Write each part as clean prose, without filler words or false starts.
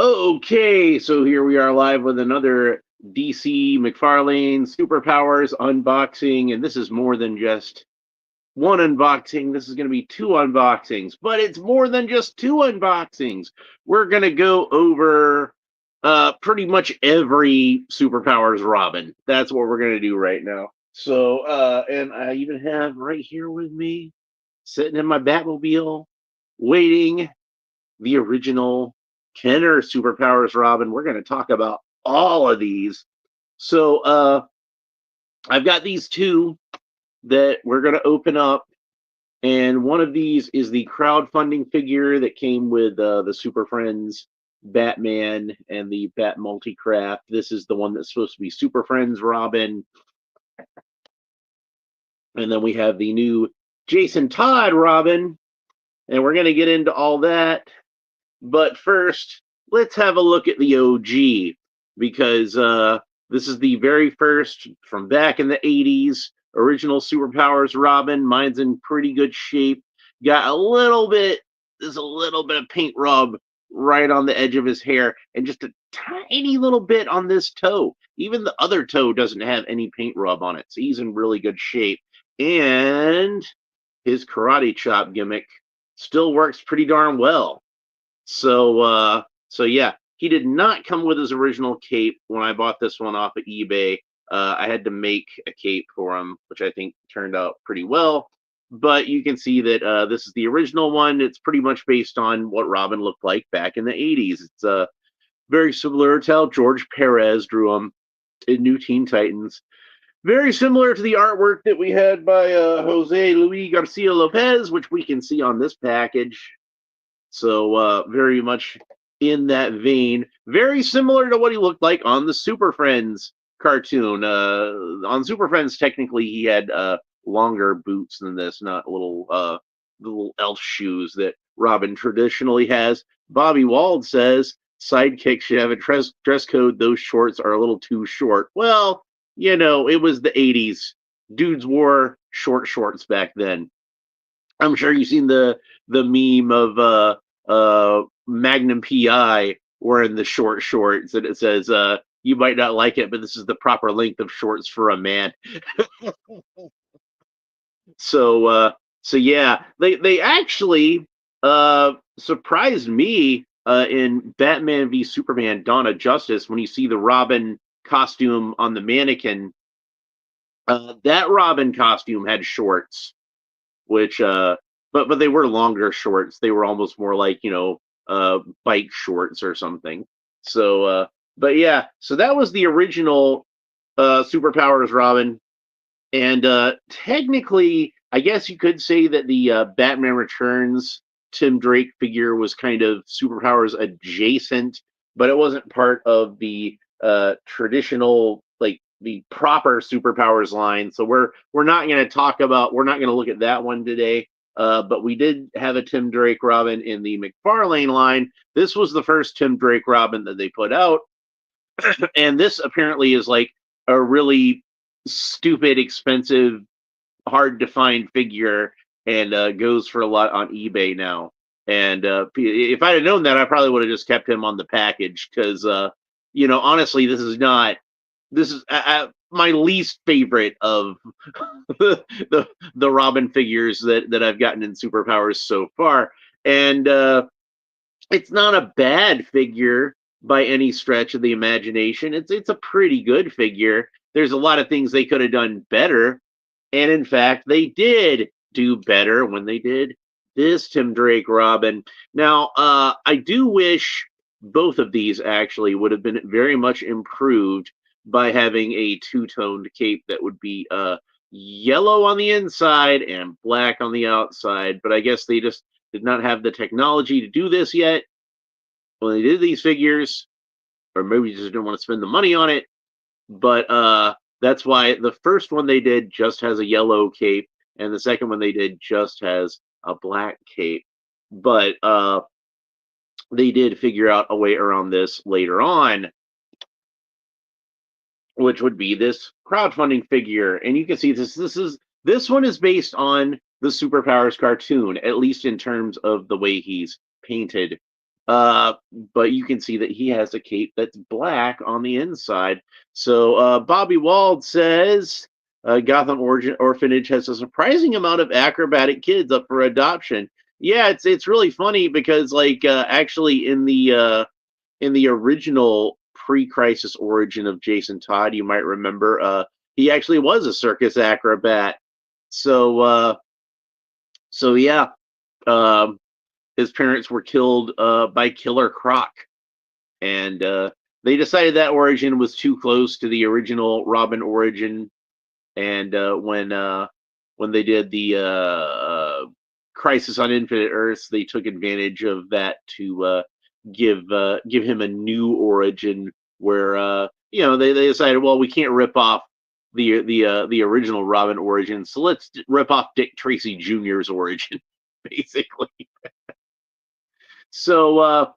Okay, so here we are live with another DC Mcfarlane Superpowers unboxing, and this is more than just one unboxing. This is going to be two unboxings, but it's more than just two unboxings. We're going to go over pretty much every Superpowers Robin. That's what we're going to do right now. So, and I even have right here with me, sitting in my Batmobile, waiting, the original Kenner Superpowers Robin. We're going to talk about all of these. So I've got these two that we're going to open up. And one of these is the crowdfunding figure that came with the Super Friends Batman and the Bat Multicraft. This is the one that's supposed to be Super Friends Robin. And then we have the new Jason Todd Robin. And we're going to get into all that. But first, let's have a look at the OG, because this is the very first from back in the 80s, original Superpowers Robin. Mine's in pretty good shape. Got there's a little bit of paint rub right on the edge of his hair, and just a tiny little bit on this toe. Even the other toe doesn't have any paint rub on it, so he's in really good shape. And his karate chop gimmick still works pretty darn well. So yeah, he did not come with his original cape when I bought this one off of eBay. I had to make a cape for him, which I think turned out pretty well. But you can see that this is the original one. It's pretty much based on what Robin looked like back in the 80s. It's very similar to how George Perez drew him in New Teen Titans. Very similar to the artwork that we had by Jose Luis Garcia Lopez, which we can see on this package. So very much in that vein. Very similar to what he looked like on the Super Friends cartoon. On Super Friends, technically, he had longer boots than this, not little elf shoes that Robin traditionally has. Bobby Wald says Sidekick should have a dress code. Those shorts are a little too short. Well, it was the 80s. Dudes wore short shorts back then. I'm sure you've seen the meme of Magnum PI wearing the short shorts, and it says, "You might not like it, but this is the proper length of shorts for a man." So yeah, they actually surprised me in Batman v Superman: Dawn of Justice when you see the Robin costume on the mannequin. That Robin costume had shorts, which but they were longer shorts. They were almost more like bike shorts or something. So but yeah, so that was the original Superpowers Robin. And technically, I guess you could say that the Batman Returns Tim Drake figure was kind of Superpowers adjacent, but it wasn't part of the traditional, like the proper Superpowers line. So we're not going to look at that one today. But we did have a Tim Drake Robin in the Mcfarlane line. This was the first Tim Drake Robin that they put out. And this apparently is like a really stupid, expensive, hard to find figure, and goes for a lot on eBay now. And if I'd have known that, I probably would have just kept him on the package, because honestly, this is my least favorite of the Robin figures that I've gotten in Superpowers so far. And it's not a bad figure by any stretch of the imagination. It's a pretty good figure. There's a lot of things they could have done better, and in fact, they did do better when they did this Tim Drake Robin. Now, I do wish both of these actually would have been very much improved by having a two-toned cape that would be yellow on the inside and black on the outside. But I guess they just did not have the technology to do this yet when they did these figures, or maybe just didn't want to spend the money on it. But that's why the first one they did just has a yellow cape, and the second one they did just has a black cape. But they did figure out a way around this later on, which would be this crowdfunding figure. And you can see this one is based on the Superpowers cartoon, at least in terms of the way he's painted. But you can see that he has a cape that's black on the inside. So Bobby Wald says Gotham Orphanage has a surprising amount of acrobatic kids up for adoption. Yeah, it's really funny because like actually in the original pre-crisis origin of Jason Todd, you might remember he actually was a circus acrobat. So so yeah, um, his parents were killed by Killer Croc, and they decided that origin was too close to the original Robin origin. And when they did the Crisis on Infinite Earths, they took advantage of that to give him a new origin where they decided, well, we can't rip off the original Robin origin, so let's rip off Dick Tracy Jr.'s origin, basically. So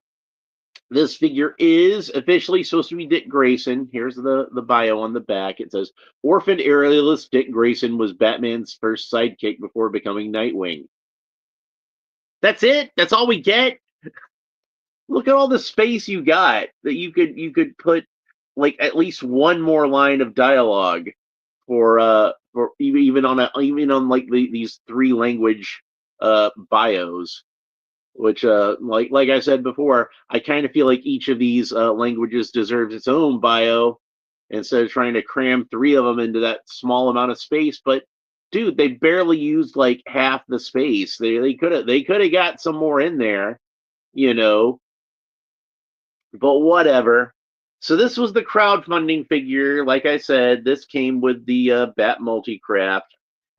this figure is officially supposed to be Dick Grayson. Here's the bio on the back. It says, orphaned aerialist Dick Grayson was Batman's first sidekick before becoming Nightwing. That's it? That's all we get? Look at all the space you got that you could put like at least one more line of dialogue for even on like these three language bios, which like I said before, I kind of feel like each of these languages deserves its own bio instead of trying to cram three of them into that small amount of space. But dude, they barely used like half the space. They could have got some more in there, you know. But whatever. So this was the crowdfunding figure. Like I said, this came with the Bat Multicraft,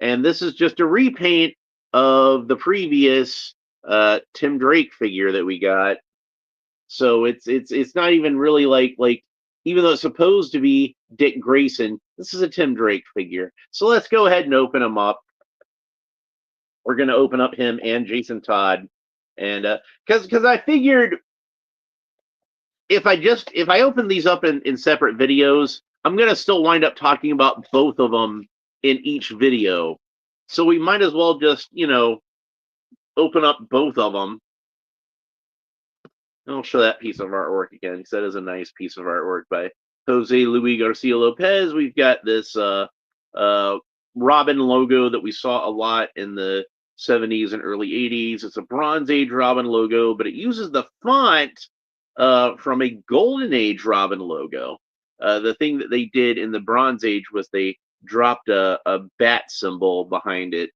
and this is just a repaint of the previous Tim Drake figure that we got. So it's not even really like even though it's supposed to be Dick Grayson, this is a Tim Drake figure. So let's go ahead and open him up. We're gonna open up him and Jason Todd, and because I figured if I open these up in separate videos, I'm gonna still wind up talking about both of them in each video. So we might as well just open up both of them. I'll show that piece of artwork again because that is a nice piece of artwork by Jose Luis Garcia Lopez. We've got this Robin logo that we saw a lot in the 70s and early 80s. It's a Bronze Age Robin logo, but it uses the font from a Golden Age Robin logo. The thing that they did in the Bronze Age was they dropped a bat symbol behind it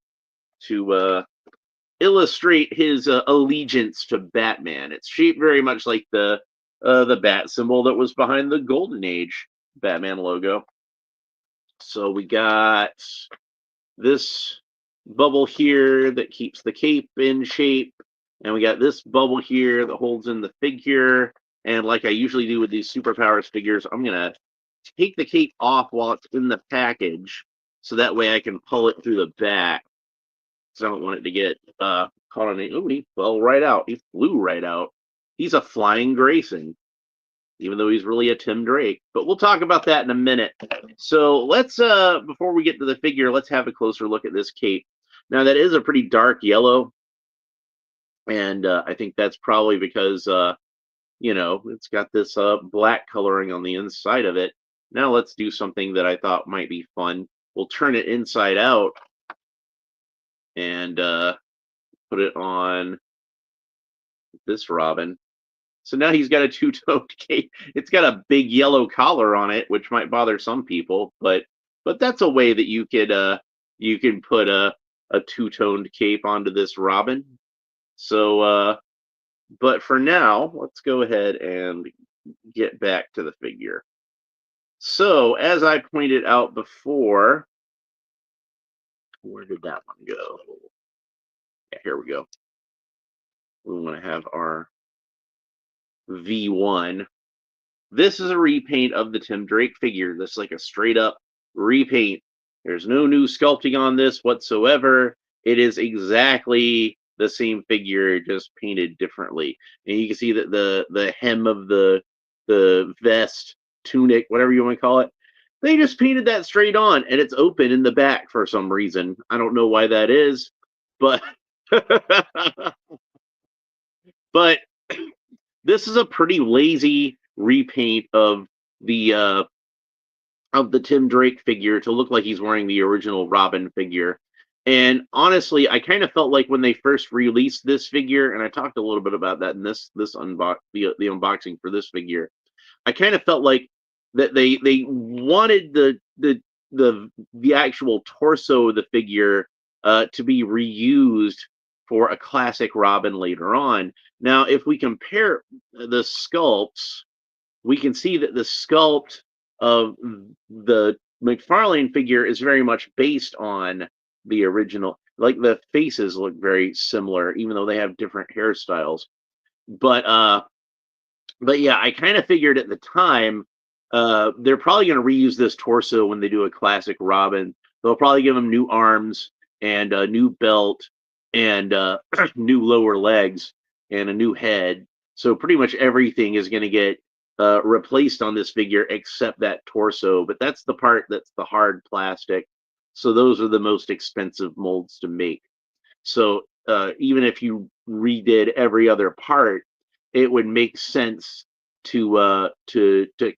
to illustrate his allegiance to Batman. It's shaped very much like the bat symbol that was behind the Golden Age Batman logo. So we got this bubble here that keeps the cape in shape, and we got this bubble here that holds in the figure. And like I usually do with these Superpowers figures, I'm gonna take the cape off while it's in the package, so that way I can pull it through the back. I don't want it to get caught on it. Oh, he fell right out. He flew right out. He's a flying Grayson, even though he's really a Tim Drake. But we'll talk about that in a minute. So let's, before we get to the figure, let's have a closer look at this cape. Now, that is a pretty dark yellow, and I think that's probably because, it's got this black coloring on the inside of it. Now let's do something that I thought might be fun. We'll turn it inside out and put it on this Robin. So now he's got a two-toned cape. It's got a big yellow collar on it, which might bother some people, but that's a way that you can put a two-toned cape onto this Robin. So but for now, let's go ahead and get back to the figure. So as I pointed out before, where did that one go? Yeah, here we go. We want to have our V1. This is a repaint of the Tim Drake figure. This is like a straight up repaint. There's no new sculpting on this whatsoever. It is exactly the same figure, just painted differently. And you can see that the hem of the vest, tunic, whatever you want to call it, they just painted that straight on, and it's open in the back for some reason. I don't know why that is, but but this is a pretty lazy repaint of the Tim Drake figure to look like he's wearing the original Robin figure. And honestly, I kind of felt like when they first released this figure, and I talked a little bit about that in the unboxing for this figure. I kind of felt like that they wanted the actual torso of the figure to be reused for a classic Robin later on. Now, if we compare the sculpts, we can see that the sculpt of the Mcfarlane figure is very much based on the original. Like the faces look very similar, even though they have different hairstyles. But but yeah, I kind of figured at the time they're probably going to reuse this torso when they do a classic Robin. They'll probably give him new arms and a new belt and new lower legs and a new head. So pretty much everything is going to get replaced on this figure except that torso. But that's the part that's the hard plastic. So those are the most expensive molds to make. So even if you redid every other part, it would make sense to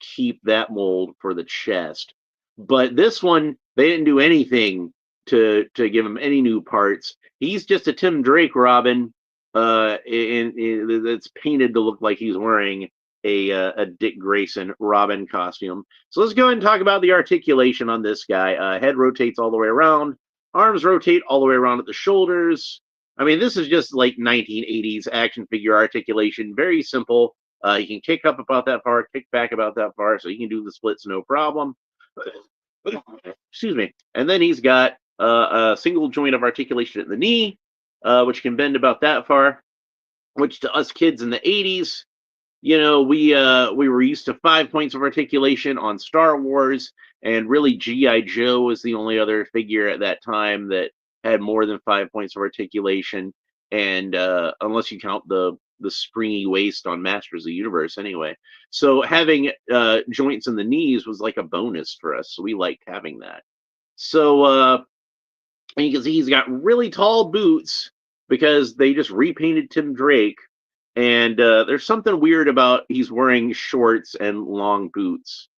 keep that mold for the chest. But this one, they didn't do anything to give him any new parts. He's just a Tim Drake Robin, that's painted to look like he's wearing a Dick Grayson Robin costume. So let's go ahead and talk about the articulation on this guy. Head rotates all the way around. Arms rotate all the way around at the shoulders. I mean, this is just like 1980s action figure articulation. Very simple. You can kick up about that far, kick back about that far, so you can do the splits no problem. Excuse me. And then he's got a single joint of articulation at the knee, which can bend about that far, which to us kids in the 80s, you know, we were used to 5 points of articulation on Star Wars, and really G.I. Joe was the only other figure at that time that had more than 5 points of articulation, and unless you count the springy waist on Masters of the Universe anyway. So having joints in the knees was like a bonus for us, so we liked having that. So and you can see he's got really tall boots because they just repainted Tim Drake. And there's something weird about he's wearing shorts and long boots,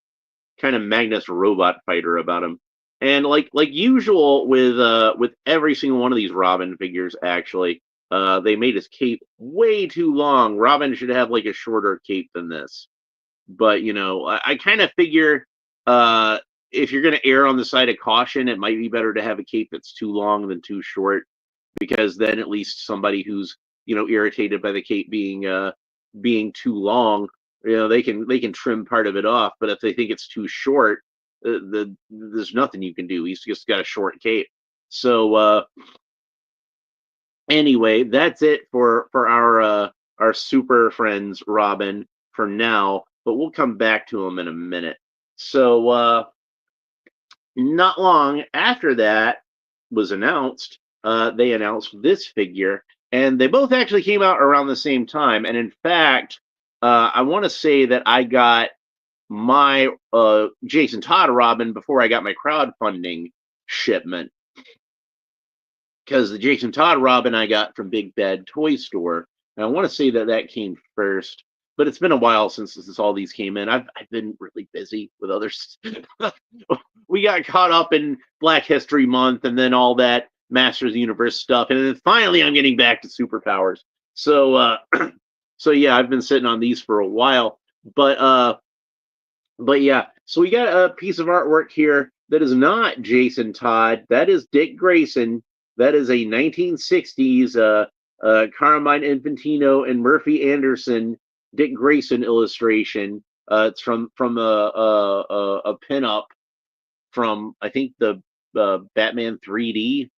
kind of Magnus Robot Fighter about him. And like usual with every single one of these Robin figures, actually, they made his cape way too long. Robin should have like a shorter cape than this. But you know, I kind of figure if you're going to err on the side of caution, it might be better to have a cape that's too long than too short, because then at least somebody who's, you know, irritated by the cape being too long, you know, they can trim part of it off. But if they think it's too short, there's nothing you can do. He's just got a short cape. So anyway, that's it for our Super Friends Robin for now. But we'll come back to him in a minute. So not long after that was announced, they announced this figure, and they both actually came out around the same time. And in fact, I want to say that I got my Jason Todd Robin before I got my crowdfunding shipment, because the Jason Todd Robin I got from Big Bad Toy Store. And I want to say that that came first, but it's been a while since all these came in. I've been really busy with others. We got caught up in Black History Month and then all that Masters of the Universe stuff, and then finally I'm getting back to superpowers. So so yeah, I've been sitting on these for a while. But yeah, so we got a piece of artwork here that is not Jason Todd. That is Dick Grayson. That is a 1960s Carmine Infantino and Murphy Anderson Dick Grayson illustration. It's from a pinup from, I think, the Batman 3D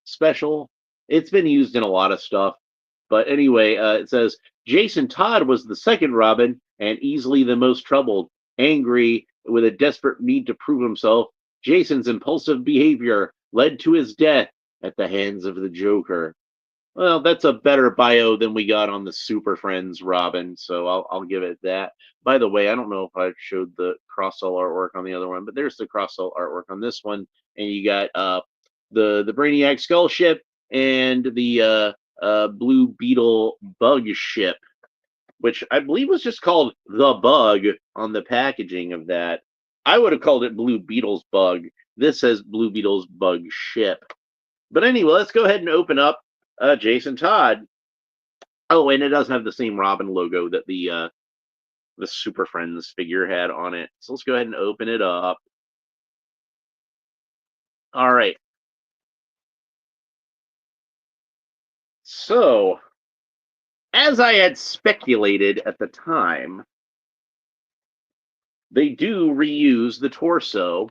special. It's been used in a lot of stuff. But anyway, it says, Jason Todd was the second Robin and easily the most troubled. Angry, with a desperate need to prove himself, Jason's impulsive behavior led to his death at the hands of the Joker. Well, that's a better bio than we got on the Super Friends Robin, so I'll give it that. By the way, I don't know if I showed the cross-cell artwork on the other one, but there's the cross-cell artwork on this one, and you got the Brainiac Skull ship and the Blue Beetle Bug ship. which I believe was just called the Bug on the packaging of that. I would have called it Blue Beetle's Bug. This says Blue Beetle's Bug Ship. But anyway, let's go ahead and open up Jason Todd. Oh, and it does have the same Robin logo that the Superfriends figure had on it. So let's go ahead and open it up. All right. So, as I had speculated at the time, they do reuse the torso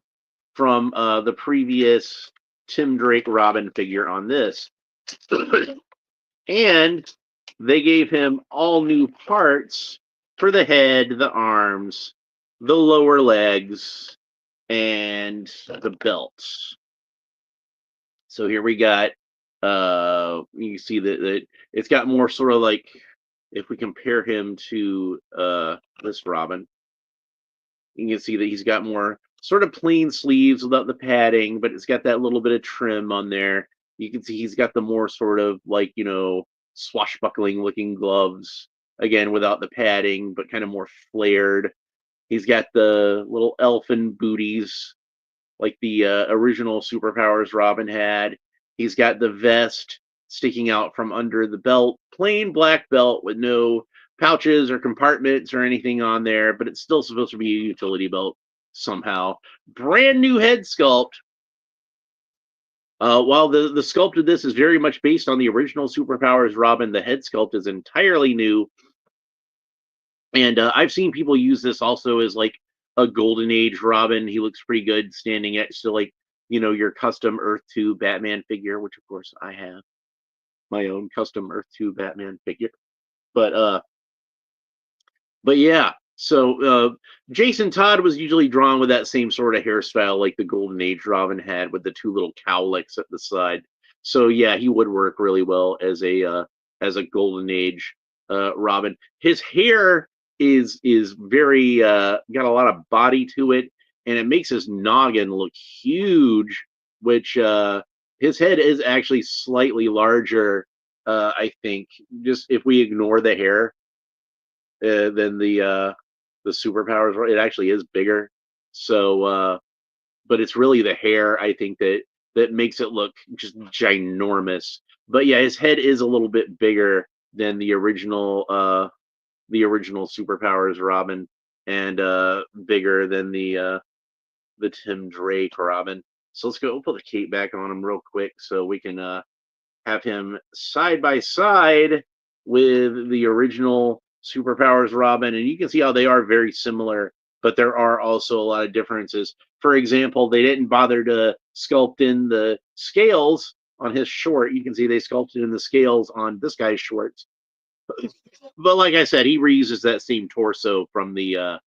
from the previous Tim Drake Robin figure on this. And they gave him all new parts for the head, the arms, the lower legs, and the belts. So here we got, you see that it's got more sort of like, if we compare him to this Robin, you can see that he's got more sort of plain sleeves without the padding, but it's got that little bit of trim on there. You can see he's got the more sort of like, swashbuckling looking gloves, again, without the padding, but kind of more flared. He's got the little elfin booties like the original Superpowers Robin had. He's got the vest sticking out from under the belt, plain black belt with no pouches or compartments or anything on there, but it's still supposed to be a utility belt somehow. Brand new head sculpt. While the sculpt of this is very much based on the original Superpowers Robin, the head sculpt is entirely new. And I've seen people use this also as like a Golden Age Robin. He looks pretty good standing next to like, your custom Earth 2 Batman figure, which of course I have my own custom Earth 2 Batman figure. But yeah, so Jason Todd was usually drawn with that same sort of hairstyle like the Golden Age Robin had with the two little cowlicks at the side. So yeah, he would work really well as a Golden Age Robin. His hair is very got a lot of body to it, and it makes his noggin look huge, which his head is actually slightly larger, I think, just if we ignore the hair, than the Superpowers. It actually is bigger. So, but it's really the hair, I think, that makes it look just ginormous. But yeah, his head is a little bit bigger than the original Superpowers Robin, and bigger than the Tim Drake Robin. So let's go. We'll put the cape back on him real quick so we can have him side by side with the original Superpowers Robin, and you can see how they are very similar, but there are also a lot of differences. For example, they didn't bother to sculpt in the scales on his short. You can see they sculpted in the scales on this guy's shorts. But like I said, he reuses that same torso from the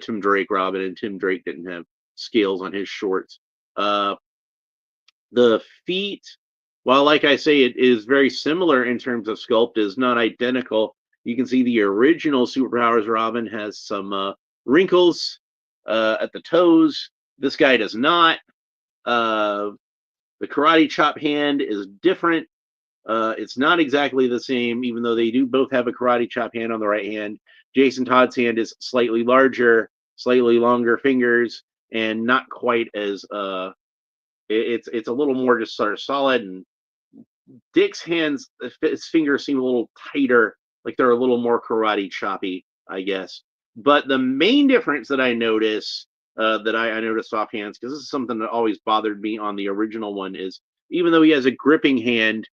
Tim Drake Robin, and Tim Drake didn't have scales on his shorts. The feet, while like I say, it is very similar in terms of sculpt, is not identical. You can see the original Superpowers Robin has some wrinkles at the toes. This guy does not. The karate chop hand is different. It's not exactly the same, even though they do both have a karate chop hand on the right hand. Jason Todd's hand is slightly larger, slightly longer fingers, and not quite as it's a little more just sort of solid. And Dick's hands, his fingers seem a little tighter, like they're a little more karate choppy, I guess. But the main difference that I notice, that I noticed off hands, because this is something that always bothered me on the original one, is even though he has a gripping hand,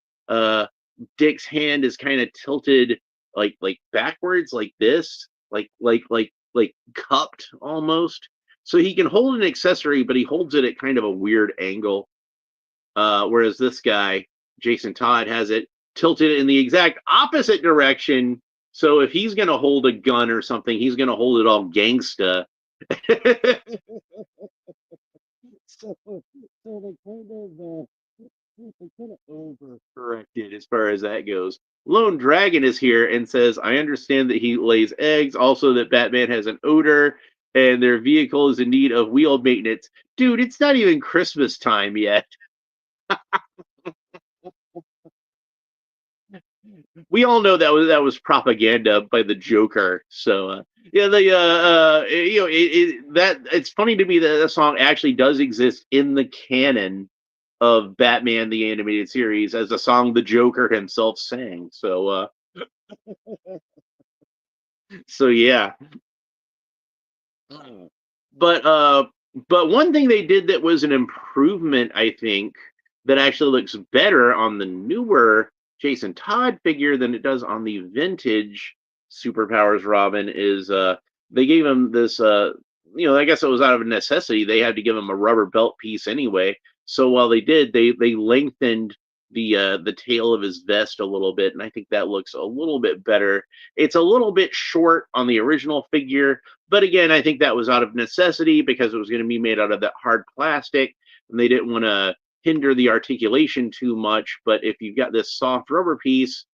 Dick's hand is kind of tilted like backwards, like this, like cupped almost. So he can hold an accessory, but he holds it at kind of a weird angle. Whereas this guy, Jason Todd, has it tilted in the exact opposite direction. So if he's going to hold a gun or something, he's going to hold it all gangsta. so they kind of overcorrected as far as that goes. Lone Dragon is here and says, I understand that he lays eggs, also that Batman has an odor, and their vehicle is in need of wheel maintenance. Dude, it's not even Christmas time yet. we all know that was propaganda by the Joker. So yeah, that it's funny to me that the song actually does exist in the canon of Batman the Animated Series as a song the Joker himself sang. So yeah. But but one thing they did that was an improvement, I think, that actually looks better on the newer Jason Todd figure than it does on the vintage Superpowers Robin is they gave him this I guess it was out of necessity. They had to give him a rubber belt piece anyway. So while they did, they lengthened the tail of his vest a little bit, and I think that looks a little bit better. It's a little bit short on the original figure, but again, I think that was out of necessity because it was going to be made out of that hard plastic, and they didn't want to hinder the articulation too much. But if you've got this soft rubber piece,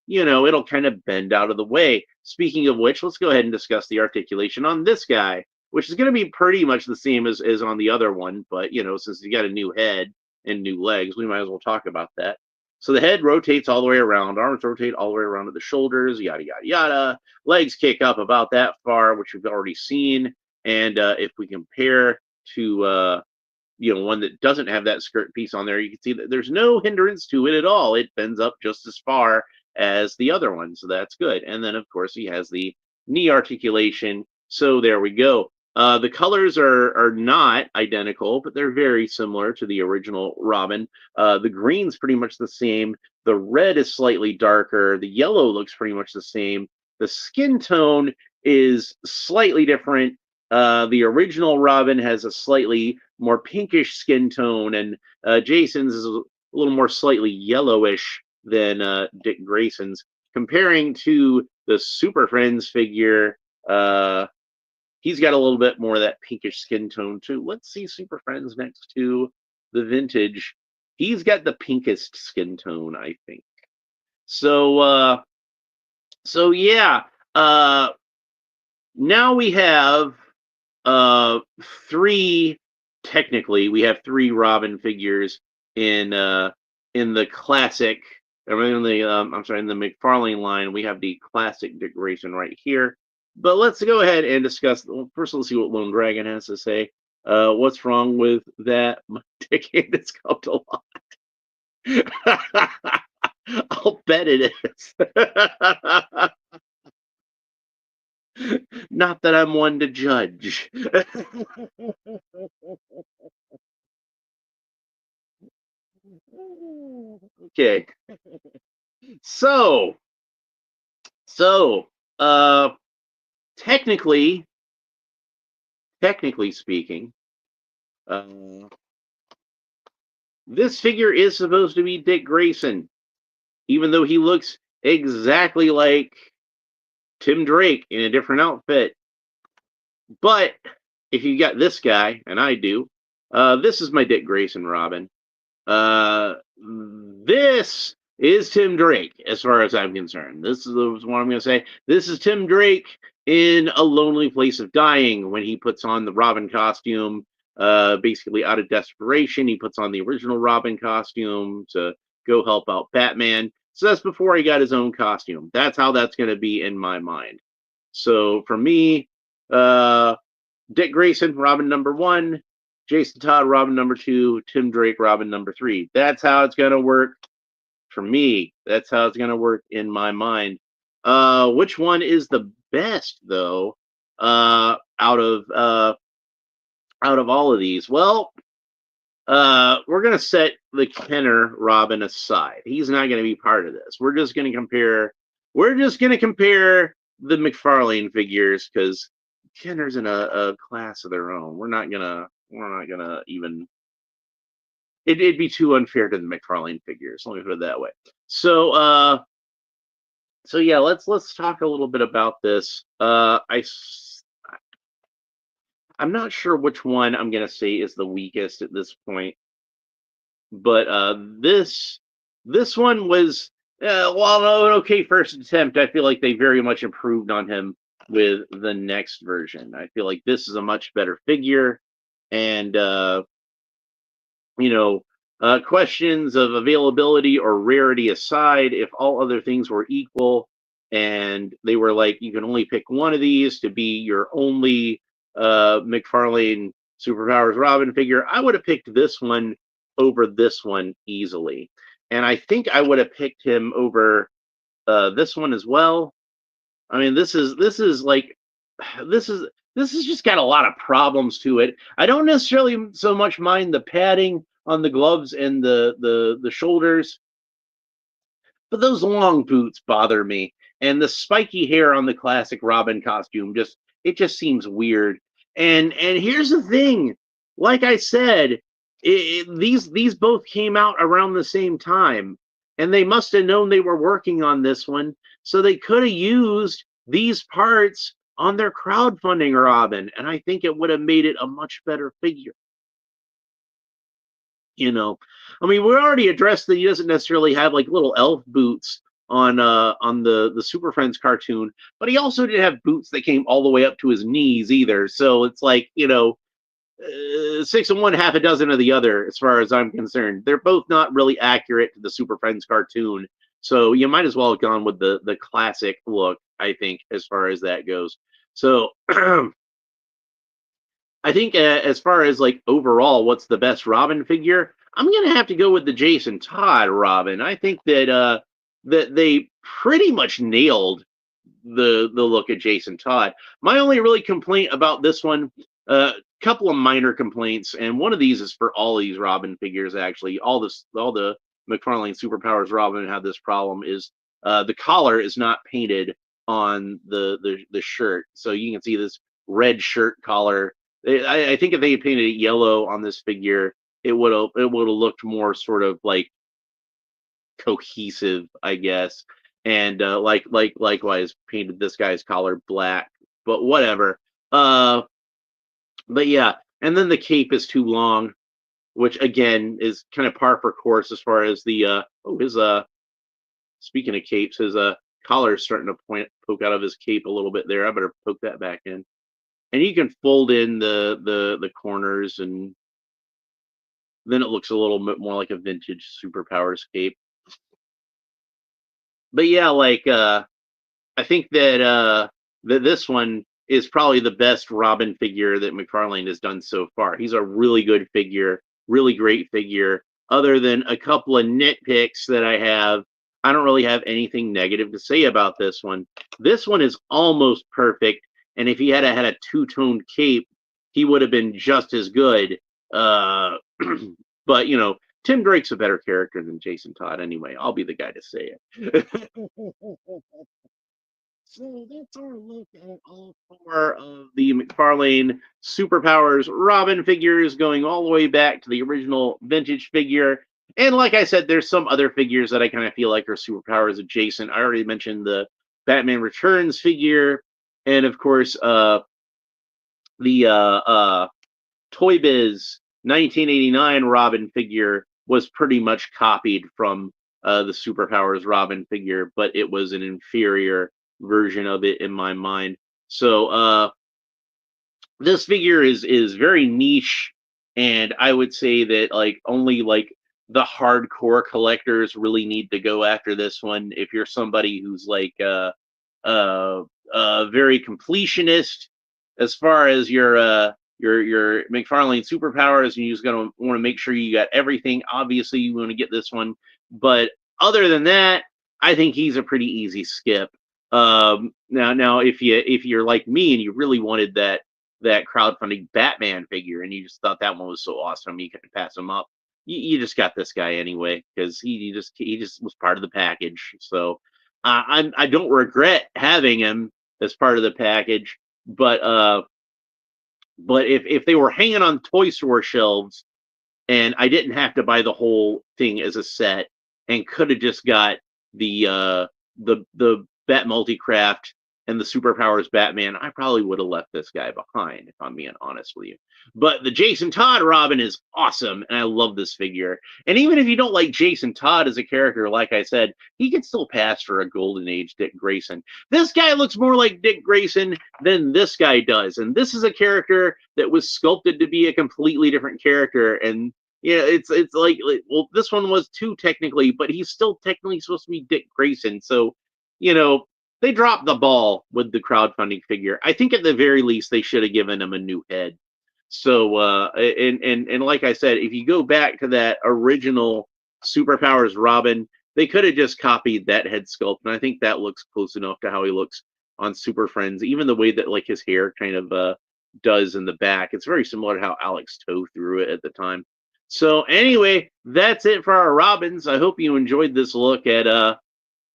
it'll kind of bend out of the way. Speaking of which, let's go ahead and discuss the articulation on this guy, which is going to be pretty much the same as on the other one. But, since he got a new head and new legs, we might as well talk about that. So the head rotates all the way around, arms rotate all the way around to the shoulders, yada, yada, yada. Legs kick up about that far, which we've already seen. And if we compare to, one that doesn't have that skirt piece on there, you can see that there's no hindrance to it at all. It bends up just as far as the other one, so that's good. And then, of course, he has the knee articulation. So there we go. The colors are not identical, but they're very similar to the original Robin. The green's pretty much the same. The red is slightly darker. The yellow looks pretty much the same. The skin tone is slightly different. The original Robin has a slightly more pinkish skin tone, and Jason's is a little more slightly yellowish than Dick Grayson's. Comparing to the Superfriends figure, he's got a little bit more of that pinkish skin tone too. Let's see Superfriends next to the vintage. He's got the pinkest skin tone, I think. So yeah. Now we have three. Technically, we have three Robin figures in the classic. In the in the Mcfarlane line, we have the classic Dick Grayson right here. But let's go ahead and discuss. Well, first, let's see what Lone Dragon has to say. What's wrong with that? My dick has helped a lot. I'll bet it is. Not that I'm one to judge. Okay. So, so technically speaking, uh, this figure is supposed to be Dick Grayson, even though he looks exactly like Tim Drake in a different outfit. But if you got this guy, and I do, this is my Dick Grayson Robin. This is Tim Drake, as far as I'm concerned. This is what I'm going to say. This is Tim Drake in A Lonely Place of Dying when he puts on the Robin costume, basically out of desperation. He puts on the original Robin costume to go help out Batman. So that's before he got his own costume. That's how that's going to be in my mind. So for me, Dick Grayson, Robin number 1, Jason Todd, Robin number 2, Tim Drake, Robin number 3. That's how it's going to work for me. That's how it's going to work in my mind. Which one is the best, though, out of all of these? Well, we're going to set the Kenner Robin aside. He's not going to be part of this. We're just going to compare the Mcfarlane figures because Kenner's in a class of their own. We're not gonna even. It'd be too unfair to the Mcfarlane figures. Let me put it that way. So yeah, let's talk a little bit about this. I'm not sure which one I'm gonna say is the weakest at this point, but this one was well, an okay first attempt. I feel like they very much improved on him with the next version. I feel like this is a much better figure, and Questions of availability or rarity aside, if all other things were equal, and they were like, you can only pick one of these to be your only Mcfarlane Superpowers Robin figure, I would have picked this one over this one easily. And I think I would have picked him over this one as well. I mean, this is like this is this has just got a lot of problems to it. I don't necessarily so much mind the padding on the gloves and the shoulders, but those long boots bother me. And the spiky hair on the classic Robin costume just seems weird. And here's the thing, like I said, these both came out around the same time, and they must have known they were working on this one, so they could have used these parts on their crowdfunding Robin, and I think it would have made it a much better figure. You know, I mean, we already addressed that he doesn't necessarily have like little elf boots on the Super Friends cartoon, but he also didn't have boots that came all the way up to his knees either. So it's like, six of one, half a dozen of the other, as far as I'm concerned. They're both not really accurate to the Super Friends cartoon, so you might as well have gone with the classic look, I think, as far as that goes. So I think as far as like overall, what's the best Robin figure? I'm gonna have to go with the Jason Todd Robin. I think that they pretty much nailed the look at Jason Todd. My only really complaint about this one, a couple of minor complaints, and one of these is for all these Robin figures. Actually, all the McFarlane Superpowers Robin have this problem. Is the collar is not painted on the shirt, so you can see this red shirt collar. I think if they had painted it yellow on this figure, it would have looked more sort of like cohesive, I guess. And likewise painted this guy's collar black, but whatever. Uh, but yeah, and then the cape is too long, which again is kind of par for course as far as the his speaking of capes, his collar is starting to poke out of his cape a little bit there. I better poke that back in. And you can fold in the corners, and then it looks a little bit more like a vintage Superpowers cape. But yeah, like I think that this one is probably the best Robin figure that McFarlane has done so far. He's a really good figure, really great figure. Other than a couple of nitpicks that I have, I don't really have anything negative to say about this one. This one is almost perfect, and if he had a two-toned cape, he would have been just as good. Uh, but Tim Drake's a better character than Jason Todd anyway. I'll be the guy to say it. So that's our look at all four of the McFarlane Superpowers Robin figures, going all the way back to the original vintage figure. And like I said, there's some other figures that I kind of feel like are Superpowers adjacent. I already mentioned the Batman Returns figure, and of course, the Toy Biz 1989 Robin figure was pretty much copied from the Superpowers Robin figure, but it was an inferior version of it in my mind. So this figure is very niche, and I would say that like only like the hardcore collectors really need to go after this one. If you're somebody who's like very completionist as far as your McFarlane Superpowers, and you're just gonna want to make sure you got everything. Obviously, you want to get this one, but other than that, I think he's a pretty easy skip. Now, if you're like me and you really wanted that crowdfunding Batman figure, and you just thought that one was so awesome, you couldn't pass him up. You just got this guy anyway because he just was part of the package. So I don't regret having him as part of the package, but if they were hanging on toy store shelves and I didn't have to buy the whole thing as a set and could have just got the Bat Multicraft and the Superpowers Batman, I probably would have left this guy behind, if I'm being honest with you. But the Jason Todd Robin is awesome, and I love this figure. And even if you don't like Jason Todd as a character, like I said, he can still pass for a Golden Age Dick Grayson. This guy looks more like Dick Grayson than this guy does, and this is a character that was sculpted to be a completely different character, and Yeah, it's like well, this one was two technically, but he's still technically supposed to be Dick Grayson. So, you know, they dropped the ball with the crowdfunding figure. I think at the very least they should have given him a new head. So, and like I said, if you go back to that original Superpowers Robin, they could have just copied that head sculpt, and I think that looks close enough to how he looks on Super Friends. Even the way that like his hair kind of does in the back, it's very similar to how Alex Toe threw it at the time. So anyway, that's it for our Robins. I hope you enjoyed this look at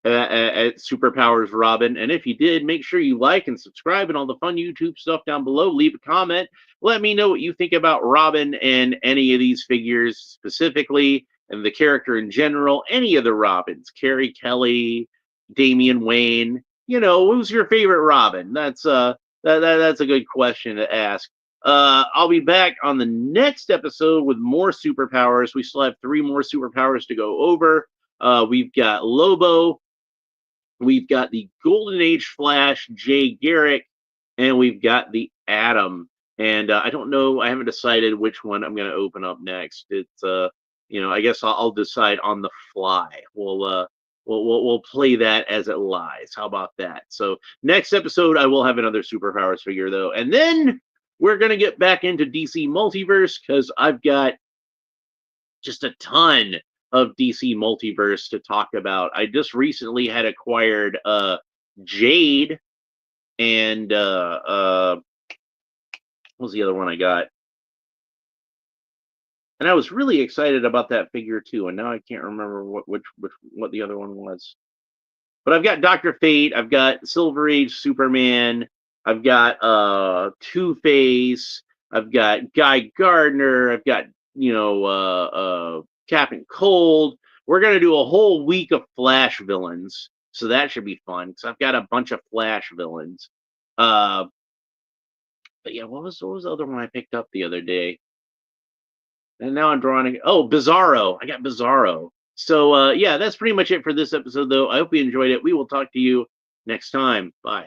Superpowers Robin. And if you did, make sure you like and subscribe and all the fun YouTube stuff down below. Leave a comment. Let me know what you think about Robin and any of these figures specifically, and the character in general. Any of the Robins, Carrie Kelly, Damian Wayne. You know, who's your favorite Robin? That's a good question to ask. I'll be back on the next episode with more superpowers. We still have 3 more superpowers to go over. We've got Lobo, we've got the Golden Age Flash, Jay Garrick, and we've got the Atom. And I don't know, I haven't decided which one I'm going to open up next. It's I guess I'll decide on the fly. We'll play that as it lies. How about that? So next episode, I will have another superpowers figure though, and then we're gonna get back into DC Multiverse because I've got just a ton of DC Multiverse to talk about. I just recently had acquired Jade and what was the other one I got? And I was really excited about that figure too, and now I can't remember what the other one was. But I've got Dr. Fate, I've got Silver Age Superman, I've got Two-Face, I've got Guy Gardner, I've got Captain Cold. We're gonna do a whole week of Flash villains, so that should be fun because I've got a bunch of Flash villains. But yeah, what was the other one I picked up the other day? And now I'm drawing. Oh, Bizarro! I got Bizarro. So yeah, that's pretty much it for this episode, though. I hope you enjoyed it. We will talk to you next time. Bye.